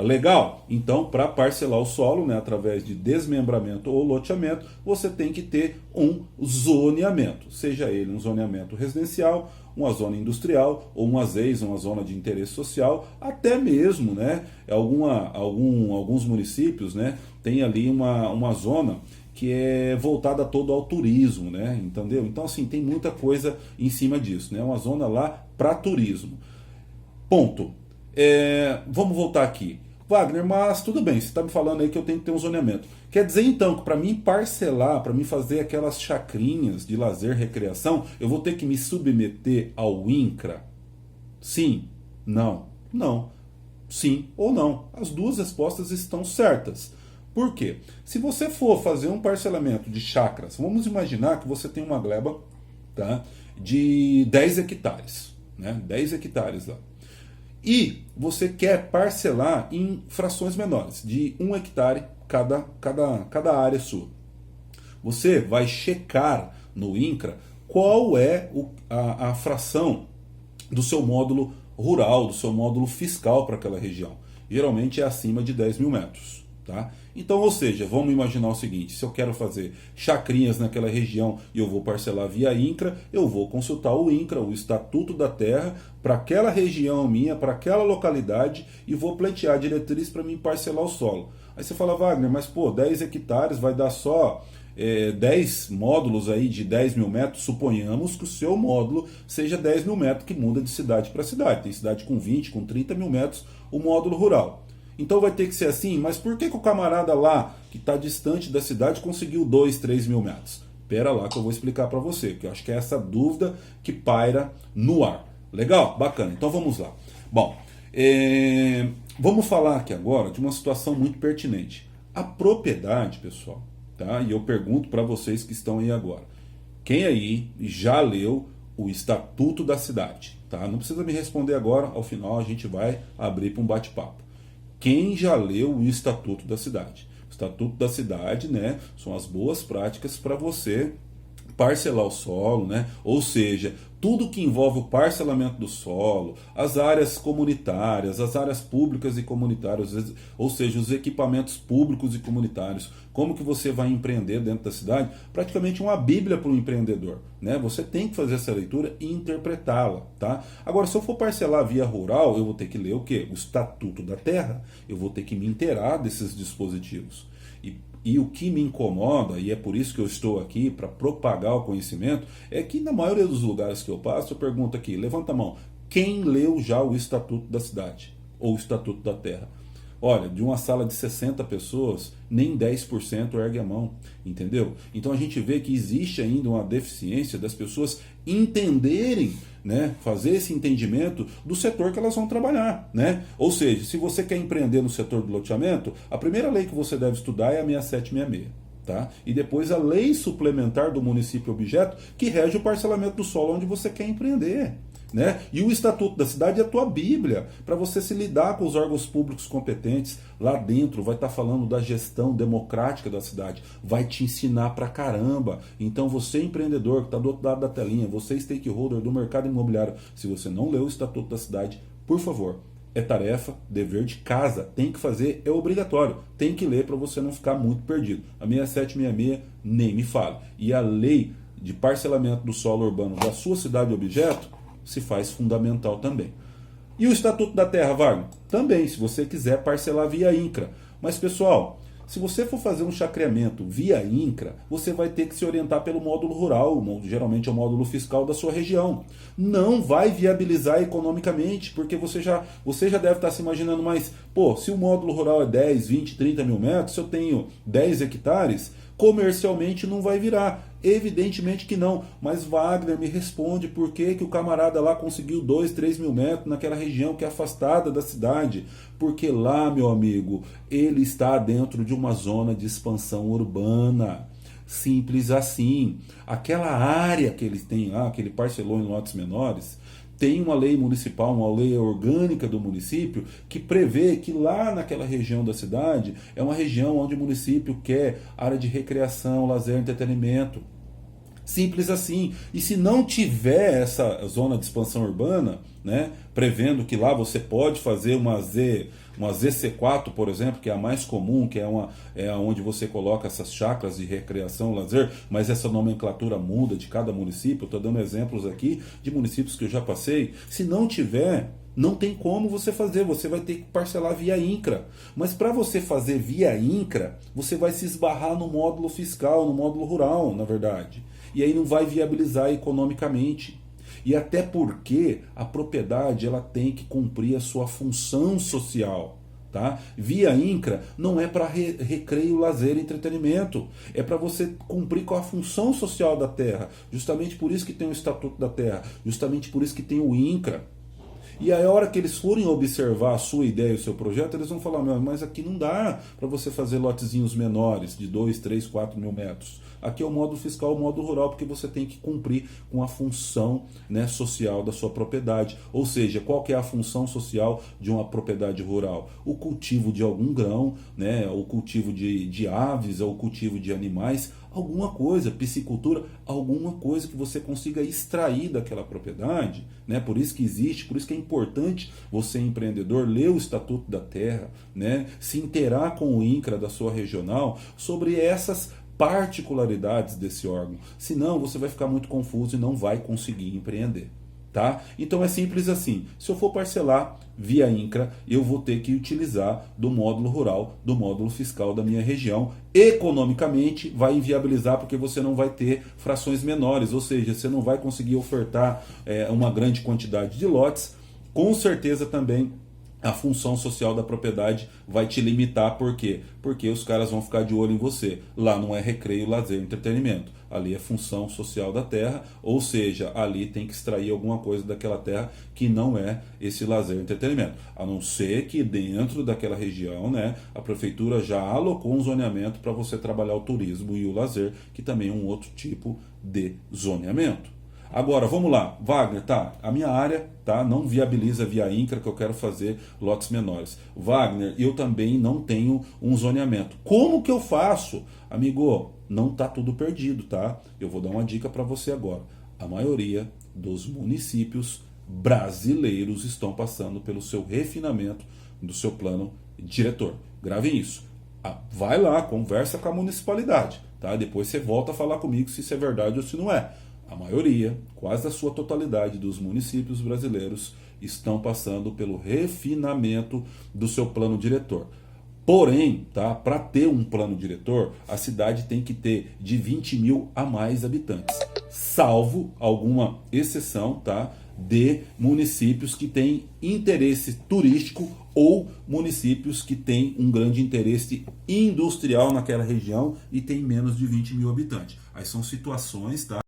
Legal? Então, para parcelar o solo, né, através de desmembramento ou loteamento, você tem que ter um zoneamento, seja ele um zoneamento residencial, uma zona industrial, ou uma ZEIS, uma zona de interesse social, até mesmo, né, alguns municípios, né, tem ali uma zona que é voltada todo ao turismo, né, entendeu? Então, assim, tem muita coisa em cima disso, né, uma zona lá para turismo. Ponto. Vamos voltar aqui. Wagner, mas tudo bem, você está me falando aí que eu tenho que ter um zoneamento. Quer dizer então que para mim parcelar, para mim fazer aquelas chacrinhas de lazer, recreação, eu vou ter que me submeter ao INCRA? Sim, não, não, sim ou não. As duas respostas estão certas. Por quê? Se você for fazer um parcelamento de chacras, vamos imaginar que você tem uma gleba, tá, de 10 hectares, né, 10 hectares lá. E você quer parcelar em frações menores, de 1 hectare cada área sua. Você vai checar no INCRA qual é a fração do seu módulo rural, do seu módulo fiscal para aquela região. Geralmente é acima de 10 mil metros. Tá? Então, ou seja, vamos imaginar o seguinte: se eu quero fazer chacrinhas naquela região e eu vou parcelar via INCRA, eu vou consultar o INCRA, o Estatuto da Terra, para aquela região minha, para aquela localidade, e vou pleitear a diretriz para mim parcelar o solo. Aí você fala, Wagner, mas pô, 10 hectares vai dar só 10 módulos aí de 10 mil metros. Suponhamos que o seu módulo seja 10 mil metros, que muda de cidade para cidade. Tem cidade com 20, com 30 mil metros, o módulo rural. Então vai ter que ser assim, mas por que o camarada lá, que está distante da cidade, conseguiu 2, 3 mil metros? Espera lá que eu vou explicar para você, que eu acho que é essa dúvida que paira no ar. Legal? Bacana. Então vamos lá. Bom, vamos falar aqui agora de uma situação muito pertinente. A propriedade, pessoal, tá? E eu pergunto para vocês que estão aí agora. Quem aí já leu o Estatuto da Cidade? Tá? Não precisa me responder agora, ao final a gente vai abrir para um bate-papo. Quem já leu o Estatuto da Cidade? O Estatuto da Cidade, né, são as boas práticas para você parcelar o solo, né? Ou seja, tudo que envolve o parcelamento do solo, as áreas comunitárias, as áreas públicas e comunitárias, ou seja, os equipamentos públicos e comunitários, como que você vai empreender dentro da cidade, praticamente uma bíblia para o empreendedor, né? Você tem que fazer essa leitura e interpretá-la, tá? Agora, se eu for parcelar via rural, eu vou ter que ler o quê? O Estatuto da Terra, eu vou ter que me inteirar desses dispositivos. E o que me incomoda, e é por isso que eu estou aqui, para propagar o conhecimento, é que na maioria dos lugares que eu passo, eu pergunto aqui, levanta a mão, quem leu já o Estatuto da Cidade? Ou o Estatuto da Terra? Olha, de uma sala de 60 pessoas, nem 10% ergue a mão, entendeu? Então a gente vê que existe ainda uma deficiência das pessoas entenderem, né, fazer esse entendimento do setor que elas vão trabalhar, né? Ou seja, se você quer empreender no setor do loteamento, a primeira lei que você deve estudar é a 6766. Tá? E depois a lei suplementar do município objeto, que rege o parcelamento do solo onde você quer empreender. Né? E o Estatuto da Cidade é a tua Bíblia, para você se lidar com os órgãos públicos competentes. Lá dentro vai estar falando da gestão democrática da cidade, vai te ensinar pra caramba. Então você, empreendedor que está do outro lado da telinha, você, stakeholder do mercado imobiliário, se você não leu o Estatuto da Cidade, por favor, é tarefa, dever de casa, tem que fazer, é obrigatório, tem que ler para você não ficar muito perdido. A 6766 nem me fale. E a lei de parcelamento do solo urbano da sua cidade objeto se faz fundamental também. E o Estatuto da Terra, Wagner? Também, se você quiser parcelar via INCRA. Mas, pessoal, se você for fazer um chacreamento via INCRA, você vai ter que se orientar pelo módulo rural, geralmente é o módulo fiscal da sua região. Não vai viabilizar economicamente, porque você já deve estar se imaginando, mas, pô, se o módulo rural é 10, 20, 30 mil metros, se eu tenho 10 hectares, comercialmente não vai virar. Evidentemente que não, mas Wagner, me responde por que o camarada lá conseguiu 2, 3 mil metros naquela região que é afastada da cidade. Porque lá, meu amigo, ele está dentro de uma zona de expansão urbana. Simples assim. Aquela área que ele tem lá, que ele parcelou em lotes menores, tem uma lei municipal, uma lei orgânica do município, que prevê que lá naquela região da cidade é uma região onde o município quer área de recreação, lazer, entretenimento. Simples assim. E se não tiver essa zona de expansão urbana, né, prevendo que lá você pode fazer uma ZC4, por exemplo, que é a mais comum, que é onde você coloca essas chácaras de recreação, lazer, mas essa nomenclatura muda de cada município. Estou dando exemplos aqui de municípios que eu já passei. Se não tiver, não tem como você fazer, você vai ter que parcelar via INCRA. Mas para você fazer via INCRA, você vai se esbarrar no módulo fiscal, no módulo rural, na verdade. E aí não vai viabilizar economicamente. E até porque a propriedade ela tem que cumprir a sua função social. Tá? Via INCRA não é para recreio, lazer e entretenimento. É para você cumprir com a função social da terra. Justamente por isso que tem o Estatuto da Terra. Justamente por isso que tem o INCRA. E aí, a hora que eles forem observar a sua ideia e o seu projeto, eles vão falar, mas aqui não dá para você fazer lotezinhos menores, de 2, 3, 4 mil metros. Aqui é o módulo fiscal, o módulo rural, porque você tem que cumprir com a função, né, social da sua propriedade. Ou seja, qual que é a função social de uma propriedade rural? O cultivo de algum grão, né, o cultivo de aves, ou o cultivo de animais, alguma coisa, piscicultura, alguma coisa que você consiga extrair daquela propriedade, né? Por isso que existe, por isso que é importante você, empreendedor, ler o Estatuto da Terra, né? Se inteirar com o INCRA da sua regional sobre essas particularidades desse órgão. Senão você vai ficar muito confuso e não vai conseguir empreender. Tá? Então é simples assim. Se eu for parcelar via INCRA, eu vou ter que utilizar do módulo rural, do módulo fiscal da minha região. Economicamente vai inviabilizar porque você não vai ter frações menores, ou seja, você não vai conseguir ofertar uma grande quantidade de lotes. Com certeza também a função social da propriedade vai te limitar. Por quê? Porque os caras vão ficar de olho em você. Lá não é recreio, lazer, entretenimento. Ali é função social da terra, ou seja, ali tem que extrair alguma coisa daquela terra que não é esse lazer e entretenimento. A não ser que dentro daquela região, né, a prefeitura já alocou um zoneamento para você trabalhar o turismo e o lazer, que também é um outro tipo de zoneamento. Agora, vamos lá, Wagner, tá, a minha área, tá, não viabiliza via INCRA que eu quero fazer lotes menores. Wagner, eu também não tenho um zoneamento. Como que eu faço? Amigo, não tá tudo perdido, tá? Eu vou dar uma dica para você agora. A maioria dos municípios brasileiros estão passando pelo seu refinamento do seu plano diretor. Gravem isso. Vai lá, conversa com a municipalidade, tá? Depois você volta a falar comigo se isso é verdade ou se não é. A maioria, quase a sua totalidade dos municípios brasileiros estão passando pelo refinamento do seu plano diretor. Porém, tá, para ter um plano diretor, a cidade tem que ter de 20 mil a mais habitantes, salvo alguma exceção, tá, de municípios que têm interesse turístico ou municípios que têm um grande interesse industrial naquela região e tem menos de 20 mil habitantes. Aí são situações, tá?